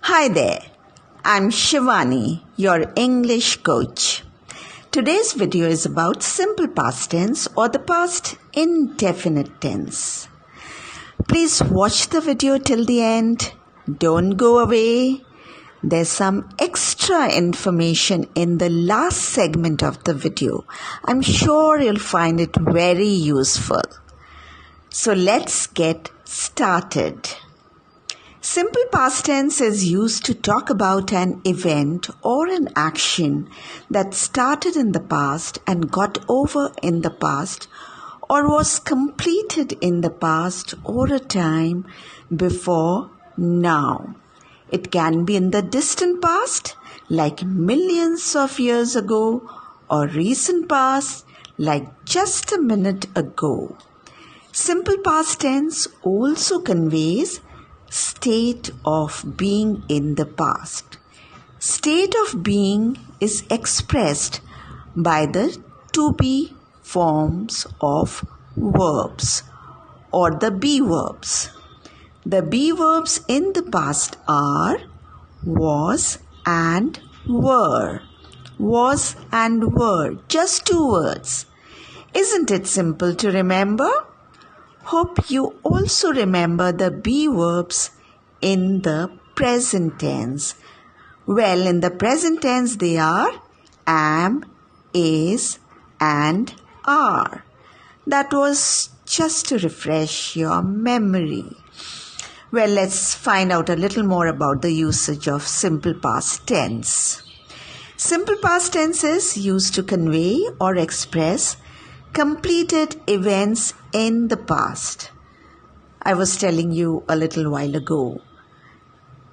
Hi there, I'm Shivani, your English coach. Today's video is about simple past tense or the past indefinite tense. Please watch the video till the end. Don't go away. There's some extra information in the last segment of the video. I'm sure you'll find it very useful. So let's get started. Simple past tense is used to talk about an event or an action that started in the past and got over in the past or was completed in the past or a time before now. It can be in the distant past, like millions of years ago, or recent past, like just a minute ago. Simple past tense also conveys state of being in the past. State of being is expressed by the to be forms of verbs or the be verbs. The be verbs in the past are was and were. Was and were, just two words. Isn't it simple to remember? Hope you also remember the be verbs in the present tense. Well, in the present tense they are am, is, and are. That was just to refresh your memory. Well, let's find out a little more about the usage of simple past tense. Simple past tense is used to convey or express completed events in the past. I was telling you a little while ago,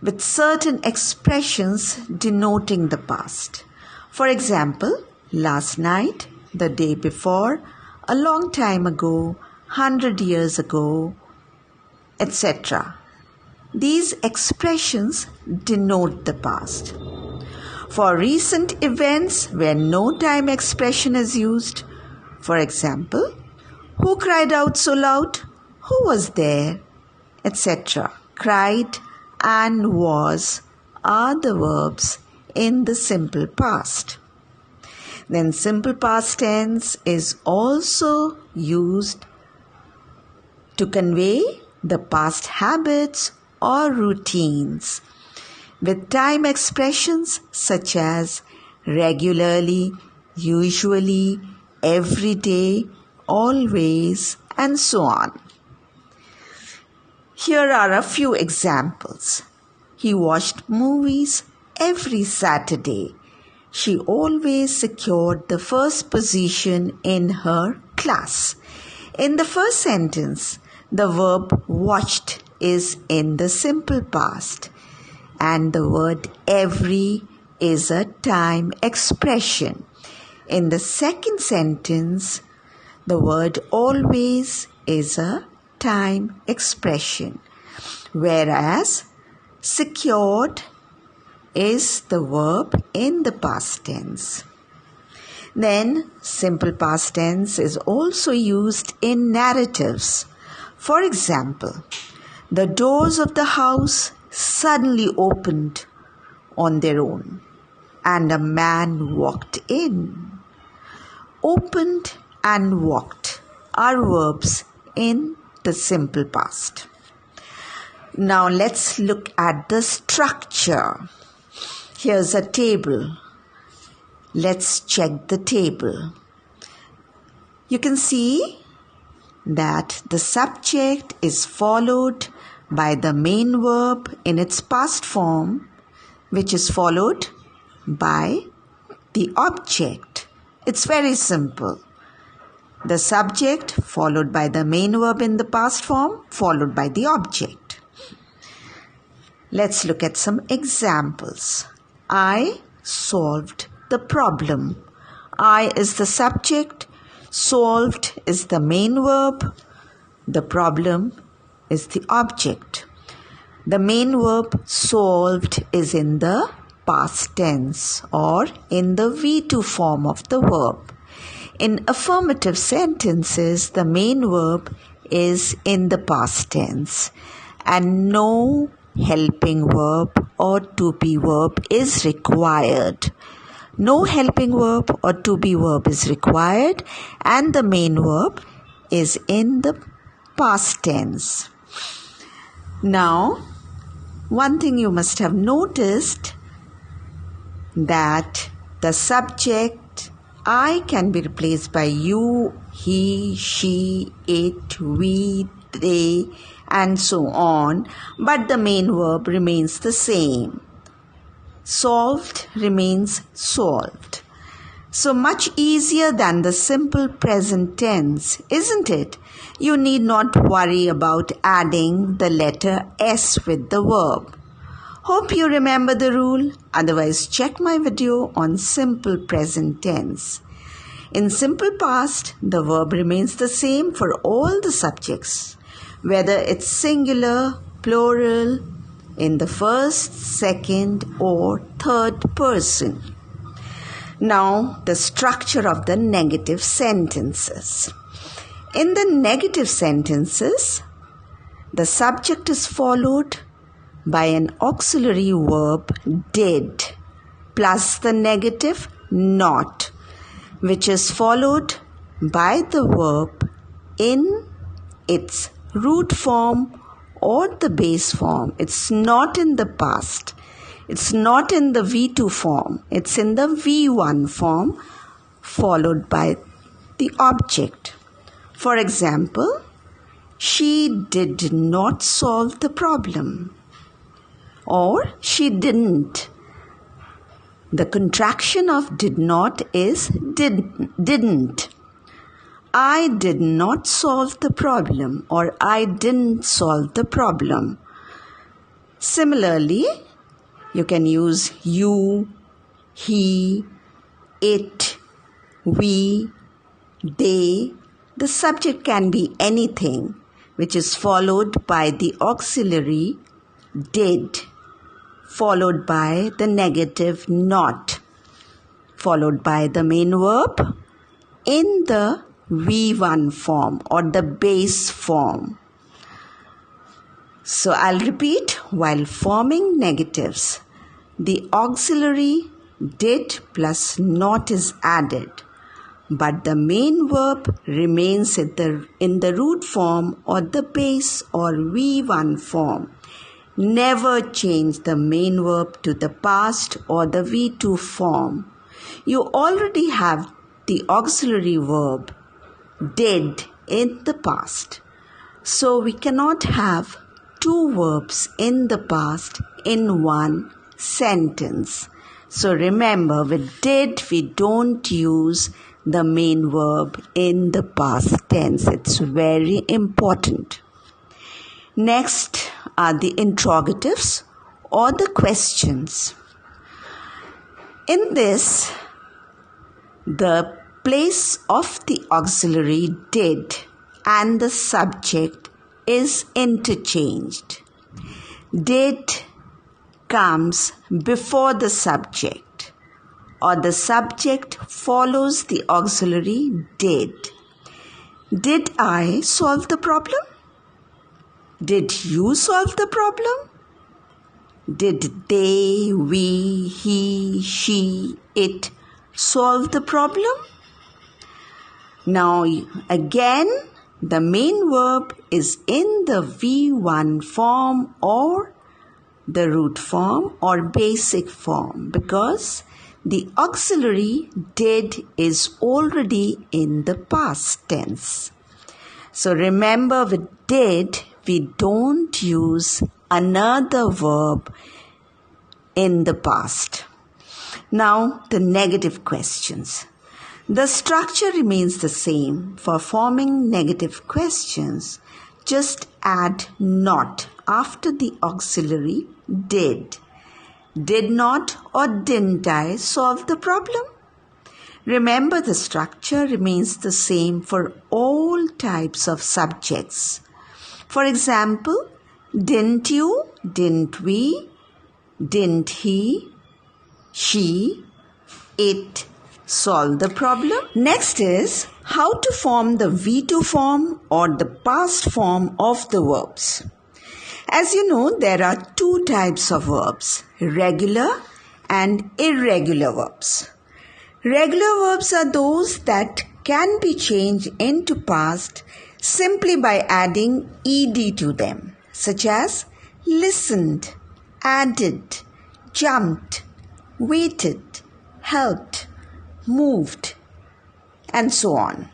with certain expressions denoting the past. For example, last night, the day before, a long time ago, 100 years ago, etc. These expressions denote the past. For recent events where no time expression is used, for example, who cried out so loud? Who was there? Etc. Cried and was are the verbs in the simple past. Then simple past tense is also used to convey the past habits or routines with time expressions such as regularly, usually, every day, always, and so on. Here are a few examples. He watched movies every Saturday. She always secured the first position in her class. In the first sentence, the verb watched is in the simple past, and the word every is a time expression. In the second sentence, the word always is a time expression, whereas secured is the verb in the past tense. Then, simple past tense is also used in narratives. For example, the doors of the house suddenly opened on their own, and a man walked in. Opened and walked are verbs in the simple past. Now let's look at the structure. Here's a table. Let's check the table. You can see that the subject is followed by the main verb in its past form, which is followed by the object. It's very simple. The subject followed by the main verb in the past form followed by the object. Let's look at some examples. I solved the problem. I is the subject, solved is the main verb, the problem is the object. The main verb solved is in the past tense or in the V2 form of the verb. In affirmative sentences, the main verb is in the past tense and no helping verb or to be verb is required. No helping verb or to be verb is required, and the main verb is in the past tense. Now, one thing you must have noticed that the subject I can be replaced by you, he, she, it, we, they, and so on, but the main verb remains the same. Solved remains solved. So much easier than the simple present tense, isn't it? You need not worry about adding the letter S with the verb. Hope you remember the rule. Otherwise, check my video on simple present tense. In simple past, the verb remains the same for all the subjects, whether it's singular, plural, in the first, second, or third person. Now, the structure of the negative sentences. In the negative sentences, the subject is followed by an auxiliary verb did plus the negative not, which is followed by the verb in its root form or the base form. It's not in the past. It's not in the V2 form. It's in the V1 form followed by the object. For example, she did not solve the problem, or she didn't. The contraction of did not is didn't. I did not solve the problem, or I didn't solve the problem. Similarly, you can use you, he, it, we, they. The subject can be anything which is followed by the auxiliary did, followed by the negative not, followed by the main verb in the V1 form or the base form. So I'll repeat, while forming negatives, the auxiliary did plus not is added, but the main verb remains in the root form or the base or V1 form. Never change the main verb to the past or the V2 form. You already have the auxiliary verb did in the past. So we cannot have two verbs in the past in one sentence. So remember, with did, we don't use the main verb in the past tense. It's very important. Next are the interrogatives or the questions. In this, the place of the auxiliary did and the subject is interchanged. Did comes before the subject, or the subject follows the auxiliary did. Did I solve the problem? Did you solve the problem? Did they, we, he, she, it solve the problem? Now again, the main verb is in the V1 form or the root form or basic form, because the auxiliary did is already in the past tense. So remember, with did, we don't use another verb in the past. Now, the negative questions. The structure remains the same. For forming negative questions, just add not after the auxiliary did. Did not or didn't I solve the problem? Remember, the structure remains the same for all types of subjects. For example, didn't you, didn't we, didn't he, she, it solve the problem? Next is how to form the V2 form or the past form of the verbs. As you know, there are two types of verbs, regular and irregular verbs. Regular verbs are those that can be changed into past simply by adding ed to them, such as listened, added, jumped, waited, helped, moved, and so on.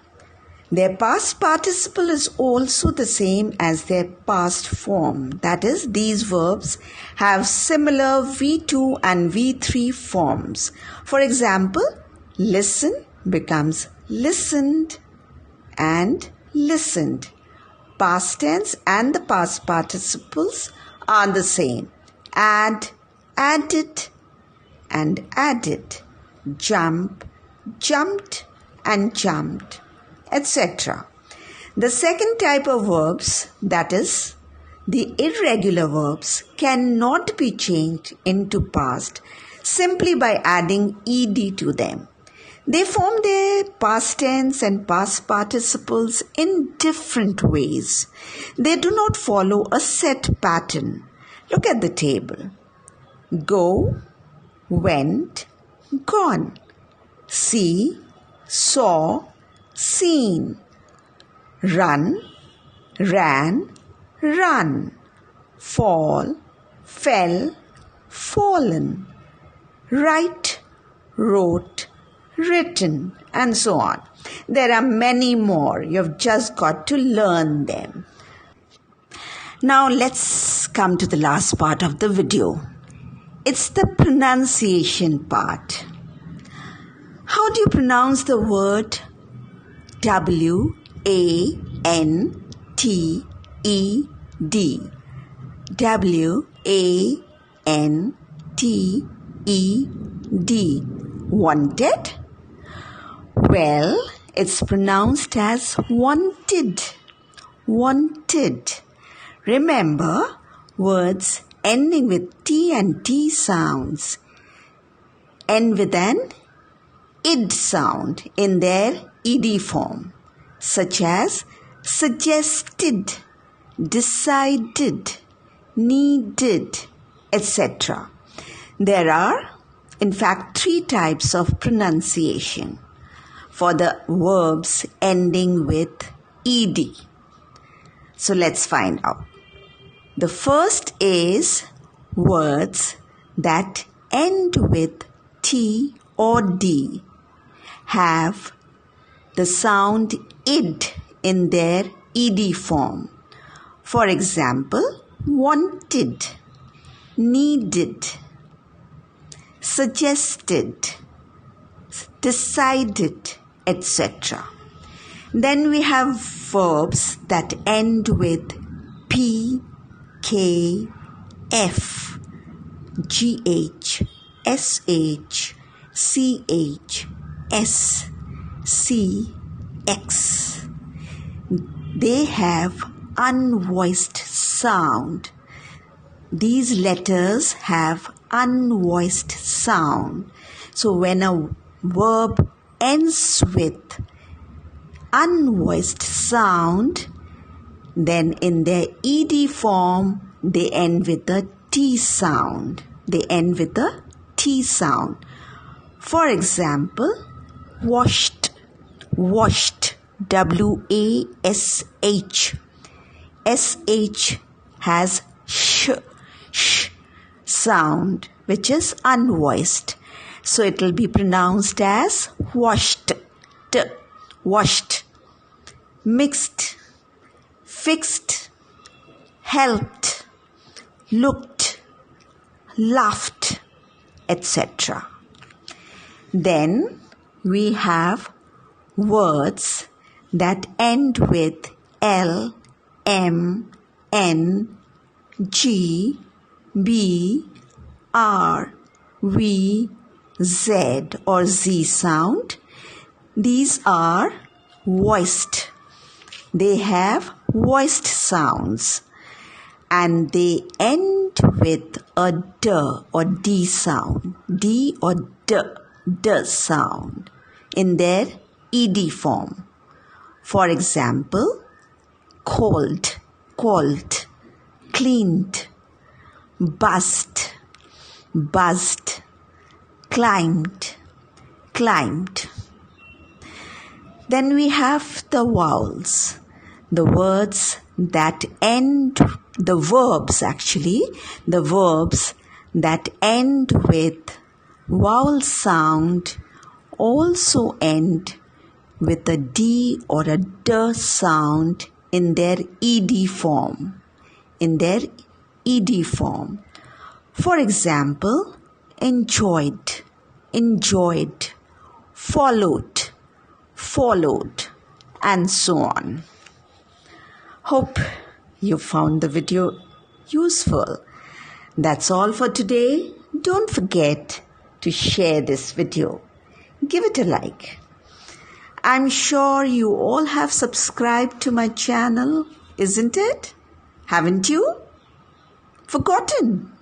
Their past participle is also the same as their past form. That is, these verbs have similar V2 and V3 forms. For example, listen becomes listened and listened. Past tense and the past participles are the same. Add, added, and added. Jump, jumped, and jumped, etc. The second type of verbs, that is, the irregular verbs, cannot be changed into past simply by adding ed to them. They form their past tense and past participles in different ways. They do not follow a set pattern. Look at the table. Go, went, gone. See, saw, seen. Run, ran, run. Fall, fell, fallen. Write, wrote, written, and so on. There are many more. You've just got to learn them. Now let's come to the last part of the video. It's the pronunciation part. How do you pronounce the word W-A-N-T-E-D? W-A-N-T-E-D. Wanted? Well, it's pronounced as wanted. Wanted. Remember, words ending with T and T sounds end with an id sound in their ed form, such as suggested, decided, needed, etc. There are, in fact, 3 types of pronunciation for the verbs ending with ed. So let's find out. The first is words that end with T or D have the sound id in their ed form. For example, wanted, needed, suggested, decided, etc. Then we have verbs that end with P, K, F, GH, SH, CH, S, C, X. They have unvoiced sound. These letters have unvoiced sound. So when a verb ends with unvoiced sound, then in their ed form, they end with a T sound. They end with a T sound. For example, washed, washed, W-A-S-H. S-H has sh sound, which is unvoiced. So it will be pronounced as washed, washed. Mixed, fixed, helped, looked, laughed, etc. Then we have words that end with L, M, N, G, B, R, V, Z or Z sound. These are voiced. They have voiced sounds and they end with a D or D sound. D or D sound in their ed form. For example, cold, cold, cleaned, bust, buzzed, climbed, climbed. Then we have the vowels, the words that end, the verbs that end with vowel sound also end with a D or a D sound in their ED form. For example, enjoyed, enjoyed, followed, followed, and so on. Hope you found the video useful. That's all for today. Don't forget to share this video. Give it a like. I'm sure you all have subscribed to my channel, isn't it? Haven't you? Forgotten?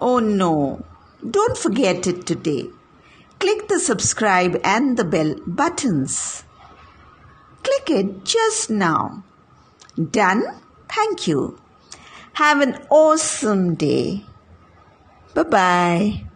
Oh no, don't forget it today. Click the subscribe and the bell buttons. Click it just now. Done? Thank you. Have an awesome day. Bye-bye.